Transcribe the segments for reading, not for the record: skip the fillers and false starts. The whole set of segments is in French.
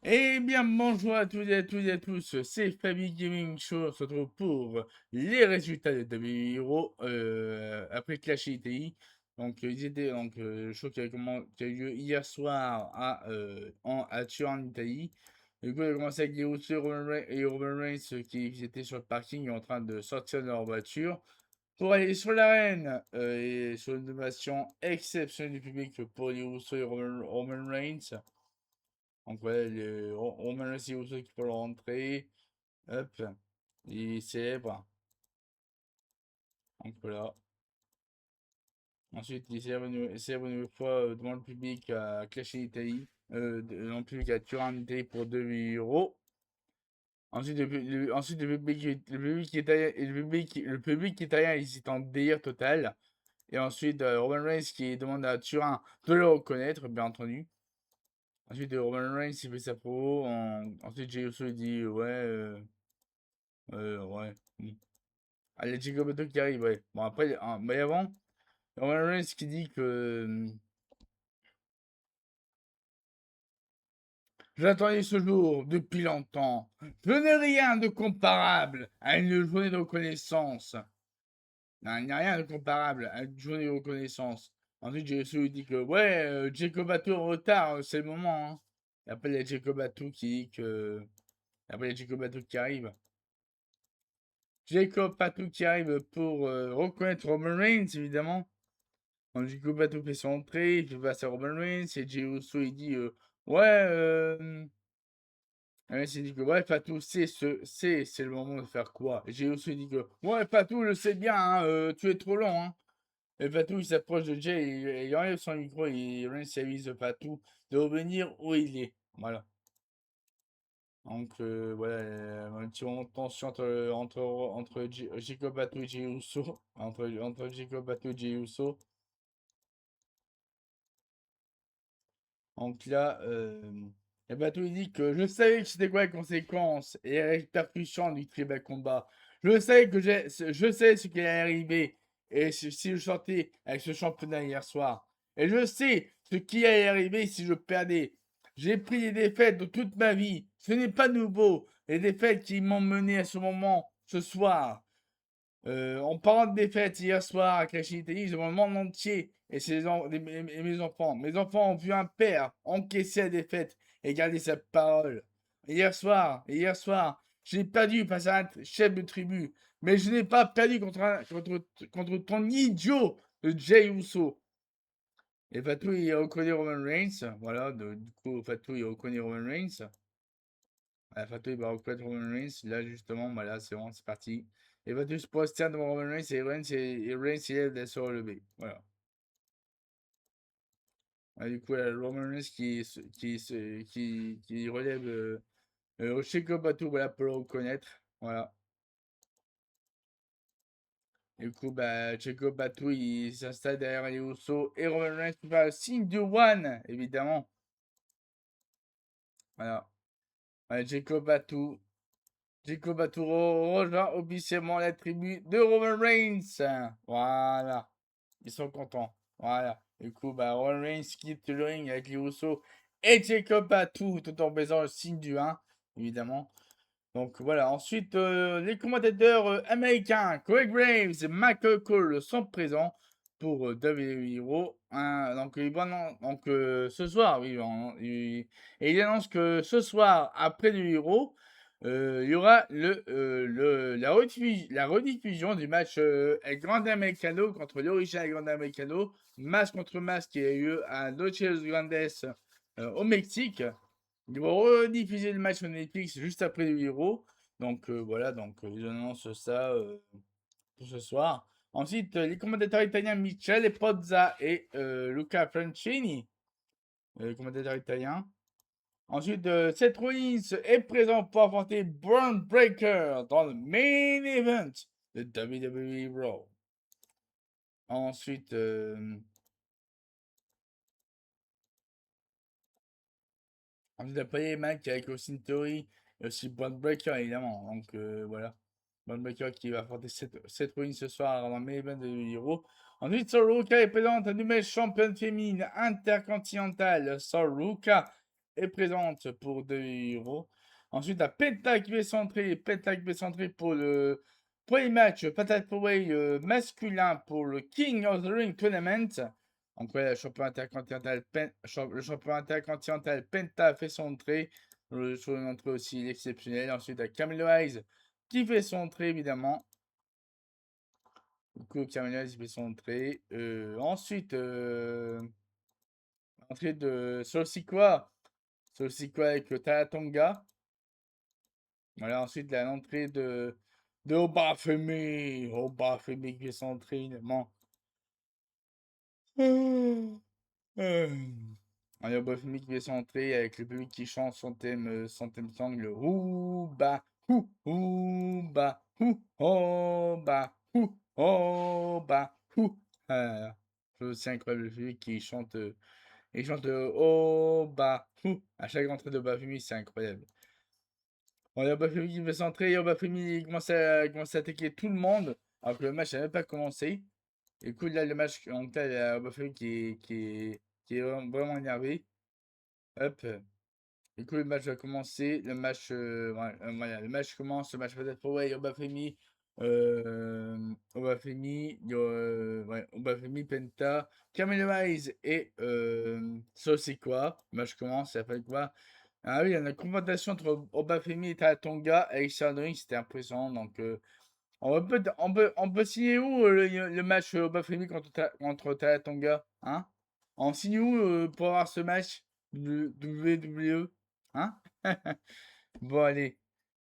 Eh bien, bonjour à toutes et à tous et à tous, c'est Fabi Gaming Show, on se retrouve pour les résultats de WWE Hero après Clash ITI. Donc, ils étaient le show qui a eu lieu hier soir à Turin en Italie. Du coup, il a commencé avec Guillaume et Roman Reigns qui étaient sur le parking en train de sortir de leur voiture pour aller sur l'arène et sur une ovation exceptionnelle du public pour les Usos et Roman Reigns. Donc ouais, Roman Reigns et Usos qui peuvent rentrer. Hop, il célèbre. Donc voilà. Ensuite, il célèbre une fois devant le public à Clash in Italy. Devant le public à Turin en Italie pour 2 € Ensuite, le public italien, il est en délire total. Et ensuite, Roman Reigns qui demande à Turin de le reconnaître, bien entendu. Ensuite, Roman Reigns, il fait sa promo. Ensuite, Jey Uso, il dit, ouais, ouais. Ah, il y a Jacob Bateau qui arrive, ouais. Bon, après, mais avant, Roman Reigns qui dit que j'attendais ce jour depuis longtemps. Je n'ai rien de comparable à une journée de reconnaissance. Non, il n'y a rien de comparable à une journée de reconnaissance. Ensuite, Jey lui dit que, ouais, Jacob Bateau en retard, c'est le moment. Hein. Et après, il y a Jacob Bateau qui dit que. Après, il y a Jacob Bateau qui arrive. Jacob Bateau qui arrive pour reconnaître Roman Reigns, évidemment. Quand Jacob Bateau fait son entrée, il fait passer à Roman Reigns, et Jey Uso il dit ouais, il dit que ouais, Fatou, c'est le moment de faire quoi? Et Jey Uso il dit que ouais, Fatou, je sais bien, hein, tu es trop long, hein. Et Fatou il s'approche de Jay, il enlève son micro et Reigns avise Fatou de revenir où il est. Voilà. Donc voilà, un petit moment de tension entre Jacob Bateau et Jey Uso. Entre Jacob Bateau et Jey Uso. Donc là, et Bateau il dit que je savais que c'était quoi les conséquences et les répercussions du tribal combat. Je sais ce qui allait arriver et si je sortais avec ce championnat hier soir. Et je sais ce qui allait arriver si je perdais. J'ai pris des défaites de toute ma vie. Ce n'est pas nouveau. Les défaites qui m'ont mené à ce moment, ce soir. En parlant de défaite hier soir à Clash Italy, je vois le monde entier et mes enfants. Mes enfants ont vu un père encaisser la défaite et garder sa parole. Hier soir, j'ai perdu face à un chef de tribu, mais je n'ai pas perdu contre ton idiot de Jey Uso. Et Fatou, il reconnaît Roman Reigns. Voilà, du coup, Fatou, il reconnaît Roman Reigns. Fatou, il va reconnaître Roman Reigns. Là, justement, voilà, c'est bon, c'est parti. Et Fatou se prosterne devant Roman Reigns et Reigns il aide à se relever. Voilà. Du coup, là, Roman Reigns qui relève Sheko Batu, voilà, pour le reconnaître. Voilà. Du coup, bah, Sheko Batu, il s'installe derrière les Usos et Roman Reigns fait le signe du One, évidemment. Voilà. Jacob Batu. Jacob Batu rejoint officiellement la tribu de Roman Reigns. Voilà. Ils sont contents. Voilà. Du coup, bah, Roman Reigns quitte le ring avec les Usos et Jacob Batu tout en faisant le signe du 1, évidemment. Donc voilà. Ensuite, les commentateurs américains, Corey Graves et Michael Cole sont présents pour WWE Hero. Donc, ce soir, oui, et il annonce que ce soir, après le Hero, il y aura la rediffusion du match El Grande Americano contre l'Original Grande Americano, masque contre masque qui a eu lieu à Los Grandes au Mexique. Ils vont rediffuser le match sur Netflix juste après le Hero. Donc voilà, ils annoncent ça pour ce soir. Ensuite, les commentateurs italiens Michele Pozza et Luca Francini, les commentateurs italiens. Ensuite, Seth Rollins est présent pour affronter Braun Breaker dans le main event de WWE Raw. Ensuite, après les matchs avec Austin Theory et aussi Braun Breaker évidemment. Donc voilà. Braun Breaker qui va affronter Seth Rollins ce soir dans le main event de WWE Raw. Ensuite, Sol Ruka est présente, la nouvelle championne féminine intercontinentale. Sol Ruka est présente pour 2 €. Ensuite, la Penta qui est centrée, pour le premier match Fatal 4-Way masculin pour le King of the Ring Tournament. Donc, ouais, le champion intercontinental, le champion intercontinental Penta fait son entrée. Sur une entrée aussi exceptionnelle. Ensuite, la Camelo Hayes qui fait son entrée, évidemment. Du coup, Camelo Hayes fait son entrée. Ensuite, entrée de Solsikwa avec le Talatonga. Voilà, ensuite, l'entrée de Obafemi qui fait son entrée, évidemment. Allez, Obafemi qui fait son entrée avec le public qui chante son thème song, le Ouba, Ouba, Oba, Oba, Voilà. C'est aussi incroyable, le public qui chante, Oba, à chaque entrée de Obafemi, c'est incroyable. Bon, Obafemi qui veut centrer, Obafemi commence à attaquer tout le monde, alors que le match n'a même pas commencé. Et coup, là, le match, donc là, il y a Obafemi qui est vraiment énervé. Hop. Du coup, le match va commencer. Le match, voilà, le match commence. Le match va être ouais, Obafemi, Penta, Camelo Hayes et Sossikwa. Le match commence. Ça fait quoi? Ah oui, il y a une confrontation entre Obafemi et Tatonga avec Sandring. C'était impressionnant. Donc, on peut signer où le match Obafemi contre Tatonga, hein? On signe où pour avoir ce match de WWE? Hein? Bon, allez.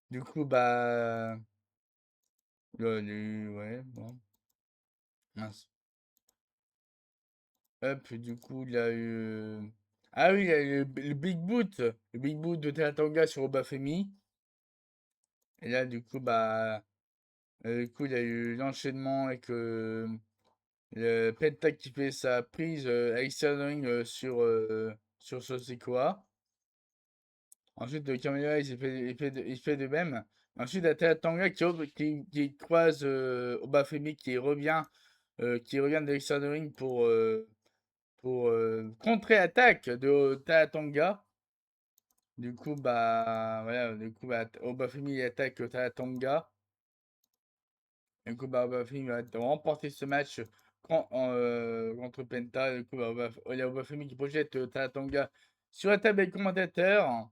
Du coup, bah. Allez, ouais, bon. Mince. Hop, du coup, il y a eu. Ah oui, il y a eu le Big Boot. Le Big Boot de Talatanga sur Obafemi. Et là, du coup, bah. Du coup, il y a eu l'enchaînement avec le Penta qui fait sa prise avec Sterling sur Sosikoa. Ensuite, Camilla, il fait de même. Ensuite, il y a Talatanga qui croise Obafemi qui revient de l'extérieur de ring pour contre-attaque de Talatanga. Du coup, bah, voilà, Obafemi attaque Talatanga. Du coup, bah, Obafemi va remporter ce match contre Penta. Du coup, bah, il y a Obafemi qui projette Talatanga sur la table des commentateurs.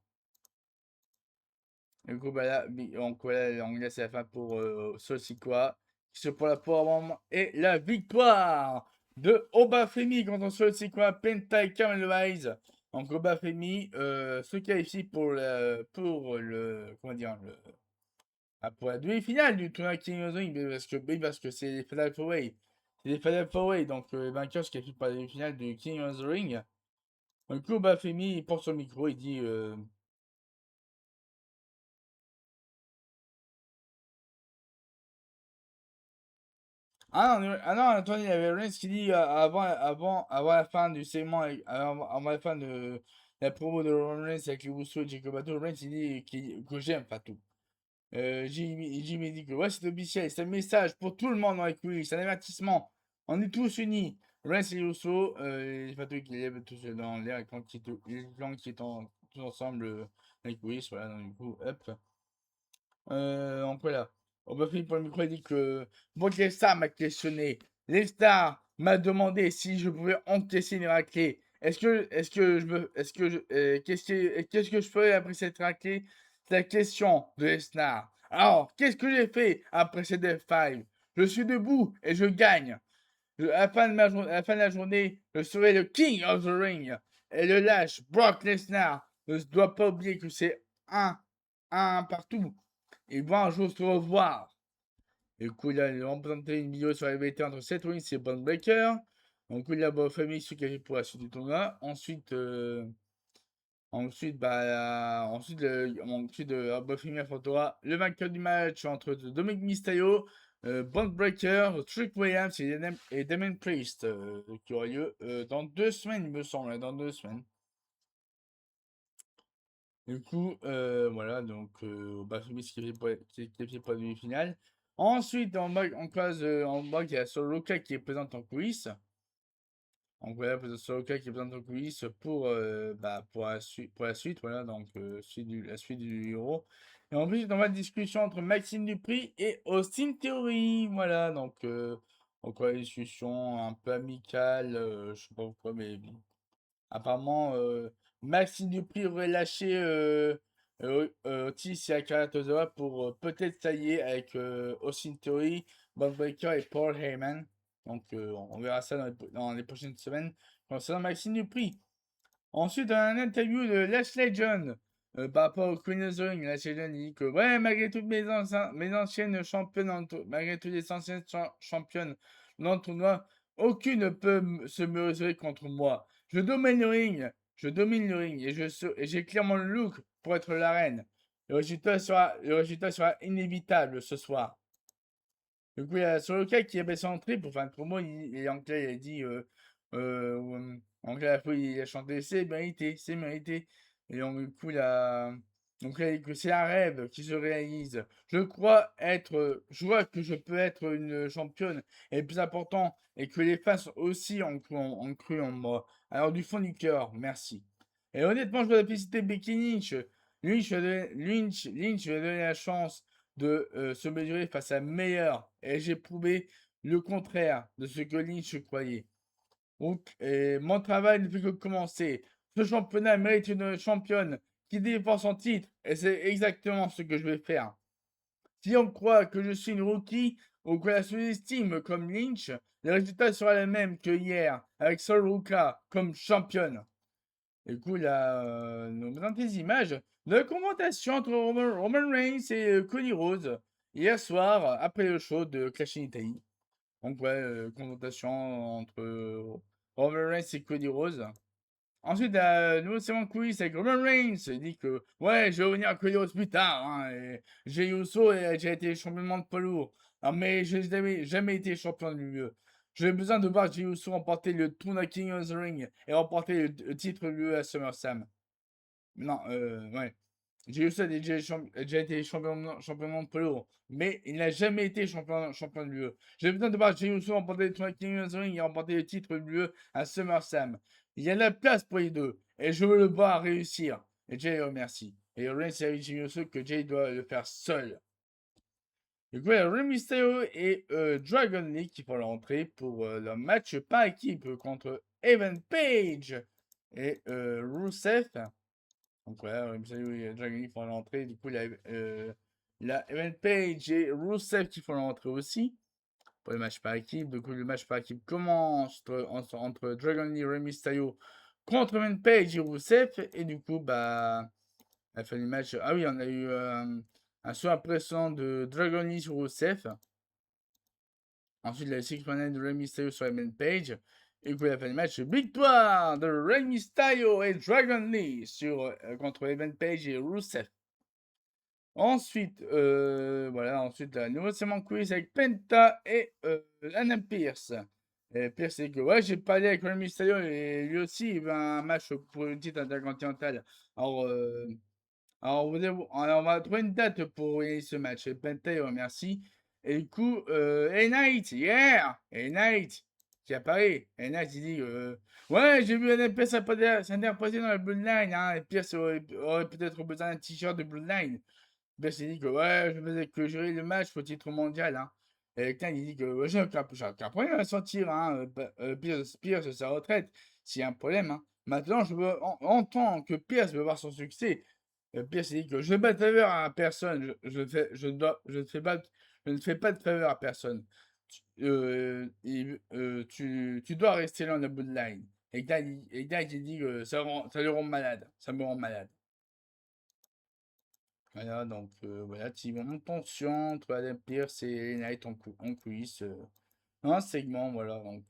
Du coup, bah là, donc voilà, on laisse la fin pour Solsikwa, qui se pour la powerbomb et la victoire de Obafemi contre Solsikwa, Penta et Kamelwise. Donc Obafemi se qualifie comment dire, pour la demi-finale du tournoi King of the Ring, parce que c'est les Fatal 4-Way. C'est les Fatal 4-Way, donc le vainqueur se qualifie pour la demi-finale du King of the Ring. Du coup, Obafemi, il porte son micro, il dit ah non, attendez, il y avait Reigns qui dit avant la fin du segment, avant la fin de la promo de Roman Reigns avec les Usos et Jacob Bato, Reigns il dit que j'aime Fatou. Jimmy dit que ouais, c'est officiel, c'est un message pour tout le monde dans les coulisses, c'est un avertissement. On est tous unis. Reigns et les Usos, Fatou qui lève tous dans l'air et les gens qui sont tous ensemble dans les coulisses, voilà, donc du coup, hop. Donc voilà. On va finir pour le micro, il dit que Brock Lesnar m'a questionné. Lesnar m'a demandé si je pouvais encaisser une raclée. Est-ce que je veux, est-ce que je, qu'est-ce que je ferais après cette raclée? C'est la question de Lesnar. Alors, qu'est-ce que j'ai fait après cette F5? Je suis debout et je gagne. À la fin de la journée, je serai le King of the Ring. Et le lâche, Brock Lesnar, ne doit pas oublier que c'est un partout. Ils vont un jour se revoir. Du coup, là, ils ont présenté une vidéo sur la rivalité entre Seth Rollins et Bron Breakker. Donc, il y a la famille se qualifie pour la suite du tournoi. Ensuite, Buffy affrontera le vainqueur du match entre Dominic Mysterio, Bron Breakker, Trick Williams et Damien Priest, qui aura lieu dans 2 semaines, il me semble, dans 2 semaines. Du coup, voilà, donc Baphomet qui est qualifié pour la demi-finale. Ensuite, en bas, il y a Solo Luka qui est présent en coulisses. Donc voilà, pour Soroka qui présente en coulisses pour la suite, voilà, donc la suite du Euro. Et ensuite, on va une discussion entre Maxime Dupri et Austin Theory, voilà, donc une discussion un peu amicale, je sais pas pourquoi, mais bon. Apparemment, Maxime Dupri aurait lâché Otis et Akira Tozawa pour peut-être s'allier avec Austin Theory, Bob Breaker et Paul Heyman. Donc, on verra ça dans les prochaines semaines concernant Maxime Dupri. Ensuite, dans un interview de Lashley John par rapport au Queen of the Ring, Lashley John dit que ouais, malgré toutes mes anciennes championnes, malgré toutes les anciennes championnes dans le tournoi, aucune ne peut se mesurer contre moi. Je domine le ring et j'ai clairement le look pour être la reine. Le résultat sera inévitable ce soir. Du coup, il y a Soroka qui avait centré pour faire une promo, et Anglais il a dit, Anglais il a chanté c'est mérité. Et donc, du coup, donc là, que c'est un rêve qui se réalise. Je crois que je peux être une championne. Et le plus important, et que les fans aussi ont cru en moi. Alors, du fond du cœur, merci. Et honnêtement, je voudrais féliciter Becky Lynch. Lynch lui a donné la chance de se mesurer face à meilleur. Et j'ai prouvé le contraire de ce que Lynch croyait. Donc, mon travail ne fait que commencer. Ce championnat mérite une championne qui défend son titre. Et c'est exactement ce que je vais faire. Si on croit que je suis une rookie ou que la sous-estime comme Lynch, le résultat sera le même que hier avec Sol Ruka comme championne. Du coup, là, nous présente des images de la confrontation entre Roman Reigns et Cody Rhodes hier soir après le show de Clash in Italy. Donc, ouais, confrontation entre Roman Reigns et Cody Rhodes. Ensuite, nouveau segment quiz avec Roman Reigns. Il dit que, ouais, je vais revenir à Cody Rhodes plus tard. Hein, et Jey Uso et j'ai été champion de poids lourd. Ah, mais je n'ai jamais été champion du mieux. J'ai besoin de voir Jey Uso remporter le tournoi King of the Ring et remporter le titre lui à SummerSlam. Non, ouais. Jey Uso a déjà été champion de monde poids lourd, mais il n'a jamais été champion de l'UE. J'ai besoin de voir Jey Uso remporter le tournoi King of the Ring et remporter le titre de l'UE à SummerSlam. Il y a de la place pour les deux, et je veux le voir réussir. Et Jay remercie. Et Reigns a dit Jey Uso que Jay doit le faire seul. Du coup, il y a Rey Mysterio et Dragon Lee qui font l'entrée pour leur match par équipe contre Evan Page et Rusev. Donc voilà, Rey Mysterio et Dragon Lee font l'entrée. Du coup, il y a Evan Page et Rusev qui font l'entrée aussi pour le match par équipe. Du coup, le match par équipe commence entre Dragon Lee et Rey Mysterio contre Evan Page et Rusev. Et du coup, bah, à la fin du match, ah oui, on a eu un saut impressionnant de Dragon Lee sur Rusev. Ensuite, la Six Man de Rey Mysterio sur Evan Page. Et puis, à la fin du match, victoire de Rey Mysterio et Dragon Lee contre Evan Page et Rusev. Ensuite, voilà, ensuite, la nouveau segment quiz avec Penta et Adam Pierce. Et Pierce dit que, ouais, j'ai parlé avec Rey Mysterio et lui aussi, il veut un match pour une titre intercontinentale. Alors, on va trouver une date pour gagner ce match. Et Penta, il remercie. Et du coup, A-Knight, yeah! A-Knight qui apparaît. A-Knight, il dit, ouais, j'ai vu Adam Pierce s'interposer dans la Bloodline. Hein, et Pierce aurait peut-être besoin d'un t-shirt de Bloodline. Ben, s'est dit que ouais, je faisais que gérer le match au titre mondial. Hein. Et quelqu'un il dit que ouais, j'ai aucun problème à sortir. Hein, Pierce de sa retraite, s'il y a un problème. Hein. Maintenant, je veux entendre que Pierce veut voir son succès. Pierce dit que je ne fais pas de faveur à personne. Je ne fais pas de faveur à personne. Tu dois rester là dans le bout de line. Et quelqu'un il dit que ça le rend malade. Ça me rend malade. Voilà, donc voilà, petit moment de tension entre Adam Pearce et Knight en coulisses. Dans un segment, voilà, donc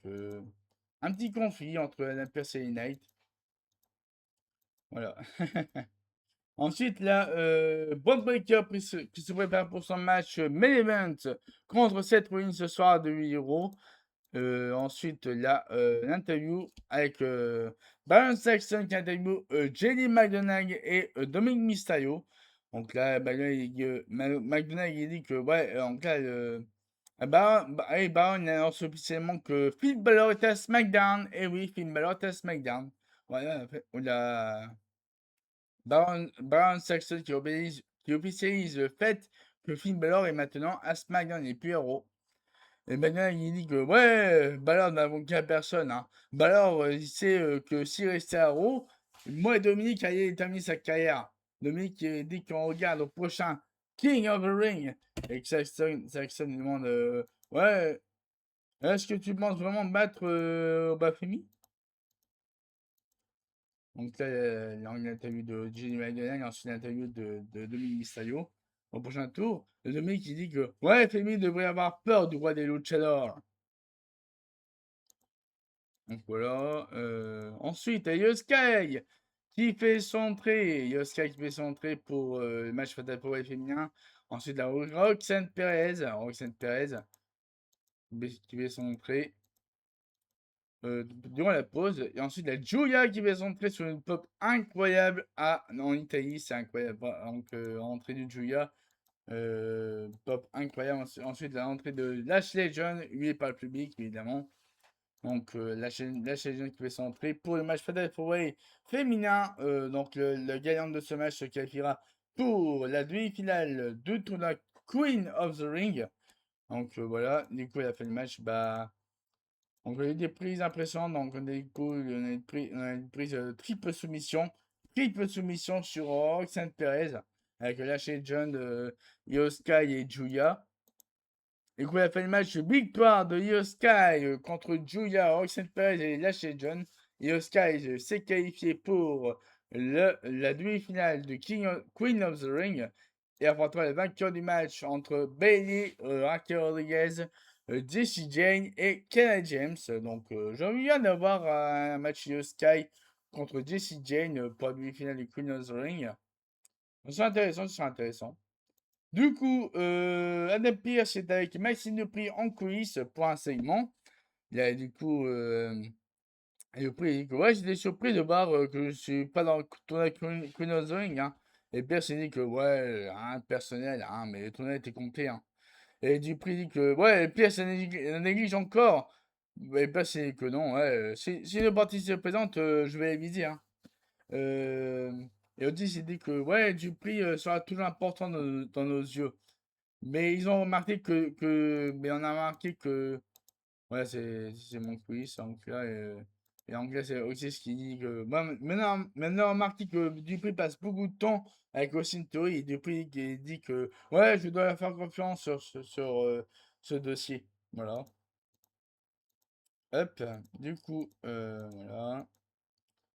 un petit conflit entre Adam Pearce et Knight. Voilà. Ensuite, là, Bron Breakker qui se prépare pour son match Main Event contre Seth Rollins ce soir de 8 euros. Ensuite, là, l'interview avec Baron Saxon qui interview JD McDonagh et Dominic Mysterio. Donc là, McDonagh il dit que, ouais, en cas, On annonce officiellement que Finn Balor est à SmackDown. Et oui, Finn Balor est à SmackDown. Voilà, on a Baron Saxon qui officialise le fait que Finn Balor est maintenant à SmackDown et plus héros. Et maintenant, il dit que, ouais, Balor n'invoque personne, hein. Balor, il sait que s'il restait à Raw, moi et Dominique allait terminer sa carrière. Dominique dit qu'on regarde au prochain King of the Ring. Et que Saxon lui demande, ouais, est-ce que tu penses vraiment battre Bafemi? Donc là, il y a une interview de Jenny McDonald et ensuite une interview de Dominique Mysterio. Au prochain tour, le Dominique qui dit que, ouais, Femi devrait avoir peur du roi des luchadors. Donc voilà. Ensuite, il y a Yosuke qui fait son entrée. Yosuke qui fait son entrée pour le match Fatal Four féminin. Ensuite, la Roxanne Perez. Roxanne Perez qui fait son entrée durant la pause. Et ensuite, la Julia qui fait son entrée sur une pop incroyable en Italie. C'est incroyable. Donc, entrée du Julia. Pop incroyable. Ensuite, l'entrée de Lashley John, huilé par le public, évidemment. Donc, la chaîne qui fait son entrée pour le match Fatal 4-Way féminin. Donc, le gagnant de ce match se qualifiera pour la demi-finale du tournoi Queen of the Ring. Donc, voilà. Du coup, il a fait le match. Donc, on a eu des prises impressionnantes. Donc, du coup, on a une prise triple soumission. Triple soumission sur Roxanne Perez. Avec Lashley John, Sky et Julia. Du coup, il a fait le match victoire de Io Sky contre Julia, Roxanne Perez et Lashley John. Io Sky s'est qualifié pour la demi-finale de Queen of the Ring et affrontera le vainqueur du match entre Bayley, Raquel Rodriguez, Jessie Jane et Kenna James. Donc, j'ai envie bien d'avoir un match Io Sky contre Jessie Jane pour la demi-finale de Queen of the Ring. C'est intéressant, c'est intéressant. Du coup, Adam Pearce est avec Maxime Dupri en coulisses pour un segment. Il a du coup, Dupri dit que ouais, j'étais surpris de voir que je suis pas dans le tournoi Queen of the Ring, hein. Et Pearce dit que ouais, hein, personnel, hein, mais le tournoi était complet, hein. Et Dupri dit que ouais, Pearce néglige encore. Et Pearce dit que non, ouais, si le parti se présente, je vais les viser, hein. Euh, et Otis il dit que ouais, Dupri sera toujours important dans nos yeux. Mais ils ont remarqué mais on a remarqué que, ouais, c'est mon quiz, donc là, et en anglais, c'est aussi ce qui dit que, bon, maintenant, on a remarqué que Dupree passe beaucoup de temps avec Austin Theory, et Dupree qui dit que, ouais, je dois faire confiance sur ce dossier. Voilà. Hop, du coup, voilà.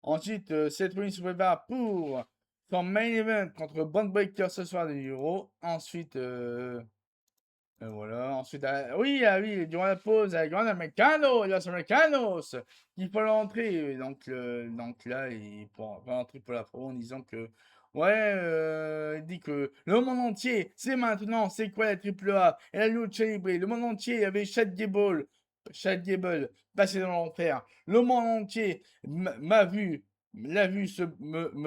Ensuite, Seth Rollins se prépare pour son main event contre Bond Breakker ce soir de l'Euro. Ensuite, voilà, ensuite, oui, oui, durant la pause, avec Grand Americano, Los Americanos, il faut l'entrée. Donc là, il faut l'entrée pour la pro en disant que, ouais, il dit que le monde entier, c'est maintenant, c'est quoi la triple A et la lucha libre. Le monde entier, il y avait Chad Gable, passé dans l'enfer. Le monde entier l'a vu se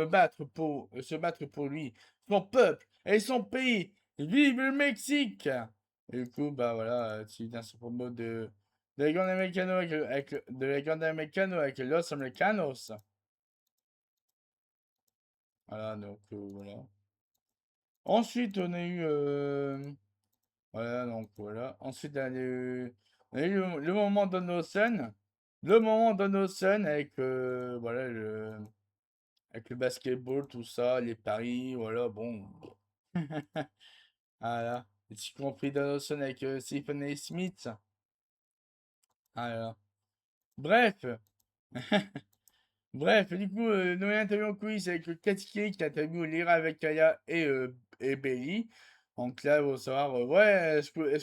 battre pour lui, son peuple et son pays. Vive le Mexique! Et du coup, bah voilà, tu viens sur promo de la Grande Americano de la Grande Americano avec Los Americanos. Voilà, donc voilà. Ensuite, on a eu. Voilà, donc voilà. Ensuite, on a eu le moment d'Onosen. Le moment d'Onosen avec, voilà, avec le basketball, tout ça, les paris, voilà, bon. Voilà. Les petits conflits d'Onosen avec Stephen A. Smith. Voilà. Bref. Bref, du coup, dans l'interview en coulisses avec le Katsuki qui interviewe Lyra avec Kaya et Bailey. Donc là, il faut savoir, ouais, est-ce que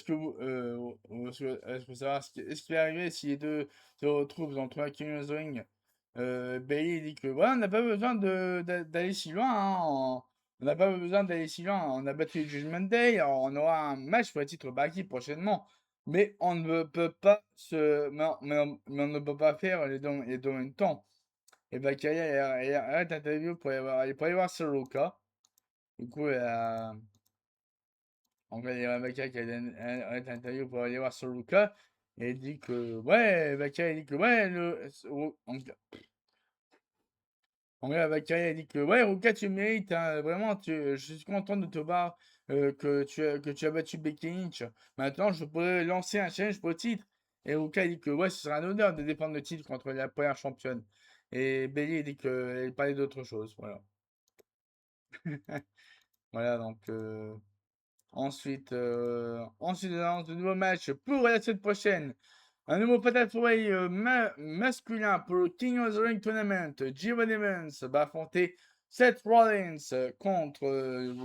savoir ce qui va arriver si les deux se retrouvent dans le King of the Ring. Bailey dit que, ouais, on n'a pas besoin d'aller si loin, hein, on n'a pas besoin d'aller si loin. On a battu le Judgment Day, alors on aura un match pour le titre Baki prochainement. Mais on ne peut pas mais on ne peut pas faire les deux en même temps. Et bah, Kaya, elle arrête l'interview pour aller voir Soroka. Du coup, En vrai, il y a Vaca qui a donné un interview pour aller voir sur Luka. Et il dit que, ouais, Vaca, il dit que, ouais, en vrai, Vaca, il dit que, ouais, Ruka, tu mérites, hein, vraiment, je suis content de te voir, que tu as battu Becky Lynch. Maintenant, je pourrais lancer un challenge pour le titre. Et Ruka, il dit que, ouais, ce sera un honneur de défendre le titre contre la première championne. Et Bayley, il dit qu'elle parlait d'autre chose, voilà. Voilà, donc, ensuite, on annonce de nouveaux matchs pour la semaine prochaine. Un nouveau Fatal 4-Way masculin pour le King of the Ring Tournament. Jim Evans va affronter Seth Rollins contre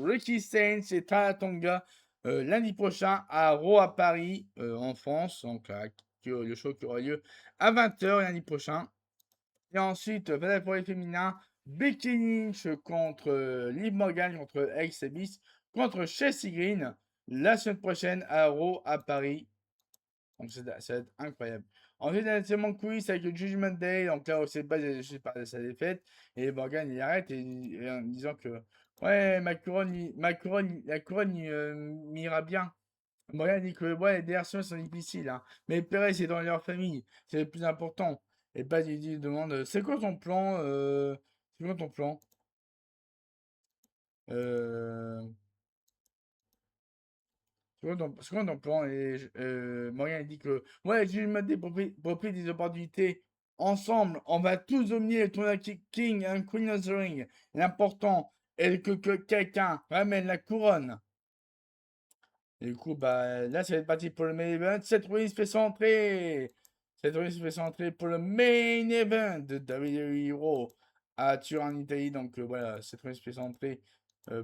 Ricky Saints et Tala lundi prochain à Raw à Paris, en France. Donc, le show qui aura lieu à 20h lundi prochain. Et ensuite, Fatal 4-Way féminin. Becky Lynch contre Liv Morgan contre Alex Abyss contre Chelsea Green la semaine prochaine à Raw à Paris. Donc ça va être incroyable. Ensuite, c'est mon quiz avec le Judgment Day. Donc là, on sait pas, je parle de sa défaite. Et Morgan, il arrête et en disant que ouais, la couronne m'ira bien. Morgan dit que ouais, les désertions sont difficiles, hein. Mais Perez, c'est dans leur famille. C'est le plus important. Et Baz, il demande c'est quoi ton plan C'est quoi ton plan euh, C'est quoi ton plan? Et Morgan il dit que ouais, j'ai m'a dit profite des opportunités. Ensemble, on va tous dominer le tournoi King and Queen of the Ring. L'important est que quelqu'un ramène la couronne. Et du coup, bah, là, ça va être parti pour le main event. Seth Rollins fait centrer. Seth Rollins fait centrer pour le main event de WWE Raw à Turin en Italie. Donc voilà, Seth Rollins fait centrer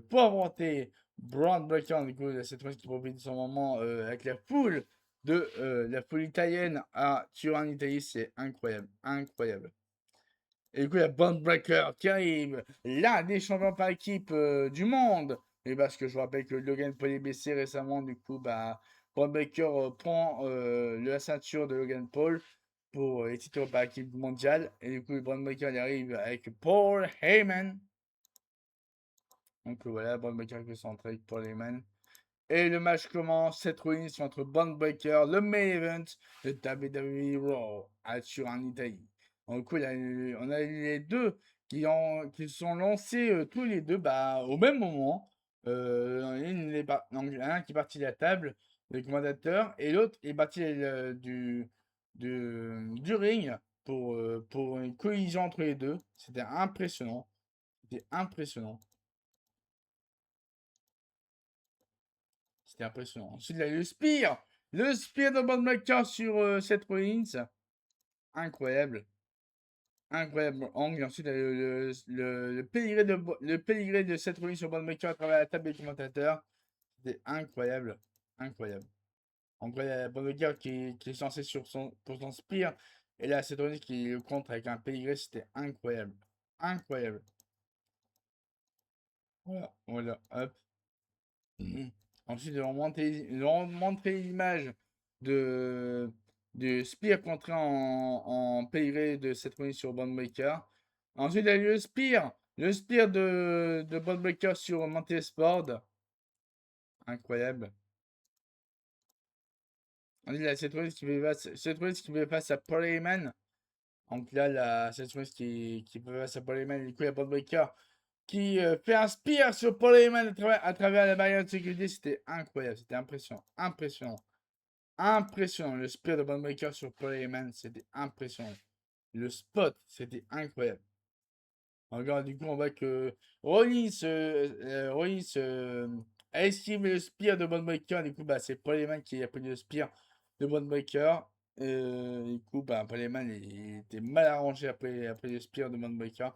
pour affronter Braun Breaker. Du coup, Seth Rollins qui profite de son moment avec la foule italienne à Turin en Italie. C'est incroyable, incroyable. Et du coup, il y a Bond Breaker qui arrive, l'un des champions par équipe du monde. Et parce que je vous rappelle que Logan Paul est blessé récemment, du coup, bah, Bond Breaker prend la ceinture de Logan Paul pour les titres par équipe mondiale. Et du coup, Bond Breaker il arrive avec Paul Heyman. Donc voilà, Bond Breaker qui s'entraîne avec Paul Heyman. Et le match commence, Seth Rollins contre Bond Breaker, le main event de WWE Raw sur en Italie. Du coup, on a les deux qui sont lancés tous les deux bah, au même moment. Un qui est parti de la table, le commandateur, et l'autre est parti du ring pour une collision entre les deux. C'était impressionnant. C'était impressionnant. C'était impressionnant. Ensuite, il y a eu le Spear. Le Spear de Bond Breaker sur Seth Rollins. Incroyable. Incroyable angle. Ensuite, il y a eu le pédigré de Seth Rollins sur Bond Breaker à travers la table des commentateurs. C'était incroyable. Incroyable. En vrai, il y a Bond Breaker qui est censé pour son Spear. Et là, Seth Rollins qui le contre avec un pédigré. C'était incroyable. Incroyable. Voilà. Voilà. Hop. Ensuite, ils ont montré l'image de, de Spear contré en pédigré de cette revue sur Bond Breaker. Ensuite, il y a eu le Spear de Bond Breaker sur Montez Ford. Incroyable. Ensuite, là, cette revue qui fait face à Paul Heyman. Donc là, cette revue qui fait face à Paul Heyman, du coup, il y a Bond Breaker qui fait un spear sur Paul Heyman à travers la barrière de sécurité. C'était incroyable, c'était impressionnant, impressionnant. Impressionnant. Le spear de Bond Breaker sur Paul Heyman, c'était impressionnant. Le spot, c'était incroyable. Regarde, du coup, on voit que Rollins a esquivé le spear de Bond Breaker. Du coup, bah, c'est Paul Heyman qui a pris le spear de Bond Breaker. Du coup, bah, Paul Heyman il était mal arrangé après le spear de Bond Breaker.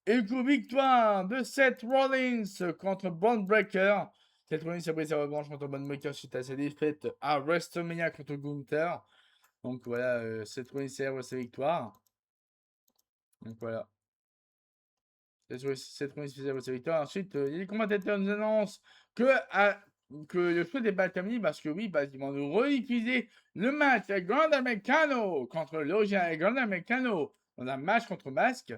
Et du coup, victoire de Seth Rollins contre Bond Breaker. Seth Rollins a pris sa revanche contre Bond Breaker suite à sa défaite à WrestleMania contre Gunther. Donc voilà, Seth Rollins célèbre sa victoire. Donc voilà. Seth Rollins célèbre sa victoire. Ensuite, les commentateurs nous annoncent que le show n'est pas terminé parce que oui, bah, ils vont nous rediffuser le match avec Grand Americano contre l'original Grand Americano dans un match contre masque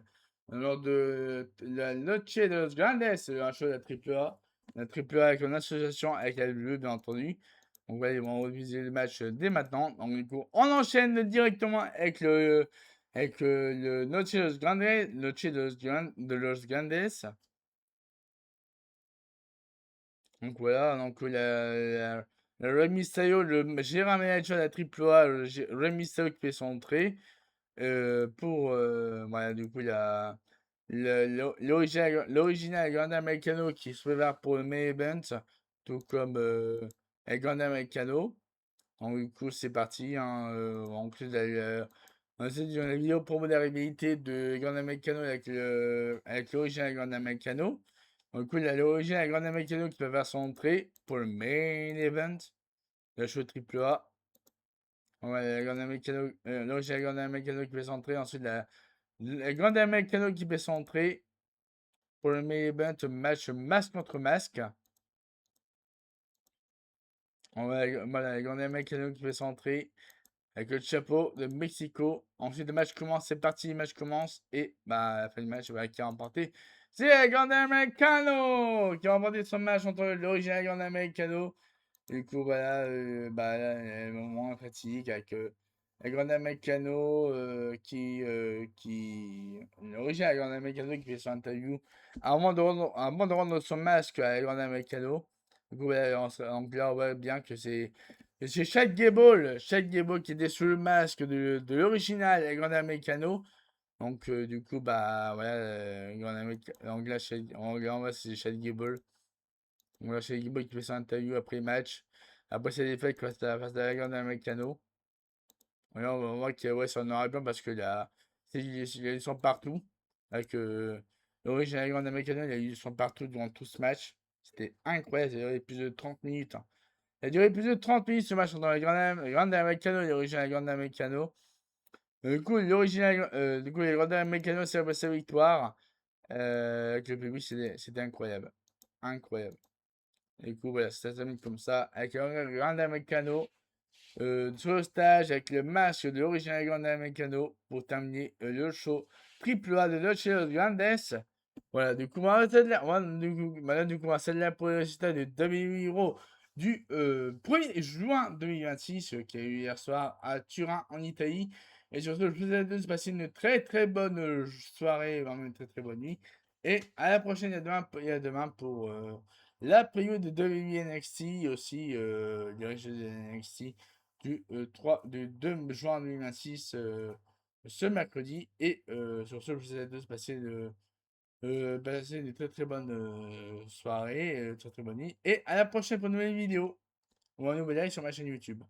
lors de la Noche de los Grandes, un show de la AAA. la triple A avec une association avec la WWE, bien entendu. Donc voilà, ils vont reviser le match dès maintenant. Donc du coup, on enchaîne directement avec le Noche de los Grandes, de los Grandes. Donc voilà, donc le Rey Mysterio, le gérant manager de la triple A, Rey Mysterio qui fait son entrée. Voilà, du coup, il y a l'original Grand Americano qui se prépare pour le main event, tout comme El Grand Americano. Donc, du coup, c'est parti. Hein, en plus, ensuite, il y a la vidéo promo de la rivalité de Grand Americano avec l'original Grand Americano. Donc, du coup, il y a l'original Grand Americano qui va faire son entrée pour le main event, le show triple A. Ouais, l'original Grand Americano qui fait son entrée. Ensuite, le Grand Americano qui fait son entrée pour le main event match masque contre masque. Voilà, le Grand Americano qui fait son entrée avec le chapeau de Mexico. Ensuite, le match commence, c'est parti, le match commence. Et bah, à la fin du match, voilà, qui a remporté. C'est le Grand Americano qui a remporté son match entre l'original Grand Americano. Du coup, voilà, bah, là, un moment fatigue avec la Grande Mécano l'original Grande Mécano qui fait son interview avant de rendre son masque à la Grande Mécano. Du coup, voilà, donc là, on voit bien que c'est Chad Gable qui était sous le masque de l'original la Grande Mécano. Donc, du coup, bah, voilà, donc là, on voit c'est Chad Gable. On voit Chad Gable qui fait son interview après le match. Après ses défaites face à la Grande Americano. Ouais, on voit qu'il ouais, c'est en noir et blanc parce que il y a eu son partout. Avec l'original Grande Americano, il y a eu son partout durant tout ce match. C'était incroyable, ça a duré plus de 30 minutes. Hein. Ça a duré plus de 30 minutes ce match entre la Grande Americano et l'original Grande Americano. Du coup, les Grande Americano célèbrent sa victoire. Avec le public, c'était incroyable. Incroyable. Et du coup, voilà, ça termine comme ça. Avec le Grande Americano sur le stage avec le masque de l'original Grand Americano pour terminer le show triple A de Noche de los Grandes. Voilà, du coup, on va on va s'atteler pour le résultat de WWE Raw du 1er juin 2026 qui a eu hier soir à Turin en Italie. Et sur ce, je vous souhaite de passer une très très bonne soirée, vraiment une très très bonne nuit. Et à la prochaine, il y a demain pour la preview de WWE NXT, aussi les résultats de NXT du 2 juin 2026, ce mercredi. Et sur ce, je vous souhaite de passer une très très bonne soirée, très très bonne nuit. Et à la prochaine pour une nouvelle vidéo ou un nouvel live sur ma chaîne YouTube.